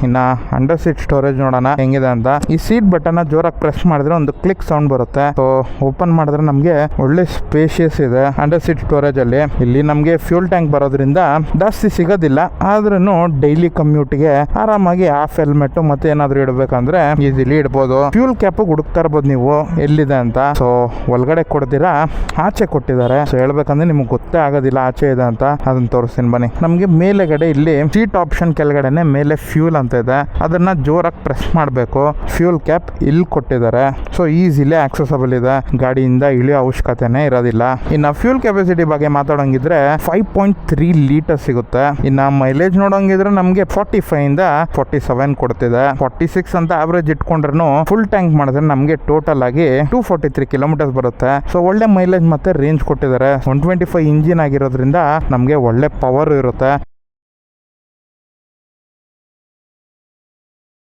ಇನ್ನ under seat storage ನೋಡೋಣ ಹೆಂಗಿದೆ ಅಂತ. ಈ ಸೀಟ್ ಬಟನ್ ಜೋರಾಗಿ ಪ್ರೆಸ್ ಮಾಡಿದ್ರೆ ಒಂದು ಕ್ಲಿಕ್ ಸೌಂಡ್ ಬರುತ್ತೆ. ಸೊ ಓಪನ್ ಮಾಡಿದ್ರೆ ನಮಗೆ ಒಳ್ಳೆ ಸ್ಪೇಷಿಯಸ್ ಇದೆ ಅಂಡರ್ ಸೀಟ್ ಸ್ಟೋರೇಜ್ ಅಲ್ಲಿ. ಇಲ್ಲಿ ನಮಗೆ ಫ್ಯೂಲ್ ಟ್ಯಾಂಕ್ ಬರೋದ್ರಿಂದ ಜಾಸ್ತಿ ಸಿಗೋದಿಲ್ಲ, ಆದ್ರೂ ಡೈಲಿ ಕಮ್ಯೂಟ್ಗೆ ಆರಾಮಾಗಿ ಹಾಫ್ ಹೆಲ್ಮೆಟ್ ಮತ್ತೆ ಏನಾದ್ರು ಇಡಬೇಕಂದ್ರೆ ಈಸಿಲಿ ಇಡ್ಬೋದು. ಫ್ಯೂಲ್ ಕ್ಯಾಪ್ ಹುಡುಕ್ತಾ ಇರ್ಬೋದು ನೀವು ಎಲ್ಲಿದೆ ಅಂತ. ಸೊ ಒಳಗಡೆ ಕೊಡ್ತೀರಾ, ಆಚೆ ಕೊಟ್ಟಿದ್ದಾರೆ. ಸೊ ಹೇಳ್ಬೇಕಂದ್ರೆ ನಿಮ್ಗೆ ಗೊತ್ತೇ ಆಗೋದಿಲ್ಲ ಆಚೆ ಇದೆ ಅಂತ. ಅದನ್ನ ತೋರಿಸ್ತೀನಿ ಬನ್ನಿ. ನಮ್ಗೆ ಮೇಲೆಗಡೆ ಇಲ್ಲಿ ಸೀಟ್ ಆಪ್ಷನ್ ಕೆಳಗಡೆನೆ ಮೇಲೆ ಫ್ಯೂಲ್ ಅಂತ ಇದೆ, ಅದನ್ನ ಜೋರಾಗಿ ಪ್ರೆಸ್ ಮಾಡಬೇಕು. ಫ್ಯೂಲ್ ಕ್ಯಾಪ್ ಇಲ್ಲಿ ಕೊಟ್ಟಿದ್ದಾರೆ. ಸೊ ಈಸಿಲಿ ಆಕ್ಸೆಸಬಲ್ ಇದೆ, ಗಾಡಿಯಿಂದ ಇಳಿಯೋ ಅವಶ್ಯಕತೆನೇ ಇರೋದಿಲ್ಲ. ಇನ್ನ ಫ್ಯೂಲ್ ಕೆಪಾಸಿಟಿ ಬಗ್ಗೆ ಮಾತಾಡೋಂಗಿದ್ರೆ 5.3 ಲೀಟರ್ ಸಿಗುತ್ತೆ. ಇನ್ನ ಮೈಲೇಜ್ ನೋಡೋಂಗಿದ್ರೆ ನಮ್ಗೆ 45 ಇಂದ 47 ಕೊಡ್ತಿದೆ. 46 ಅಂತ ಆವರೇಜ್ ಇಟ್ಕೊಂಡ್ರು ಫುಲ್ ಟ್ಯಾಂಕ್ ಮಾಡಿದ್ರೆ ನಮ್ಗೆ ಟೋಟಲ್ ಆಗಿ 243 ಕಿಲೋಮೀಟರ್ಸ್ ಬರುತ್ತೆ. ಸೊ ಒಳ್ಳೆ ಮೈಲೇಜ್ ಮತ್ತೆ ರೇಂಜ್ ಕೊಟ್ಟಿದ್ದಾರೆ. 125 ಇಂಜಿನ್ ಆಗಿರೋದ್ರಿಂದ ನಮ್ಗೆ ಒಳ್ಳೆ ಪವರ್ ಇರುತ್ತೆ.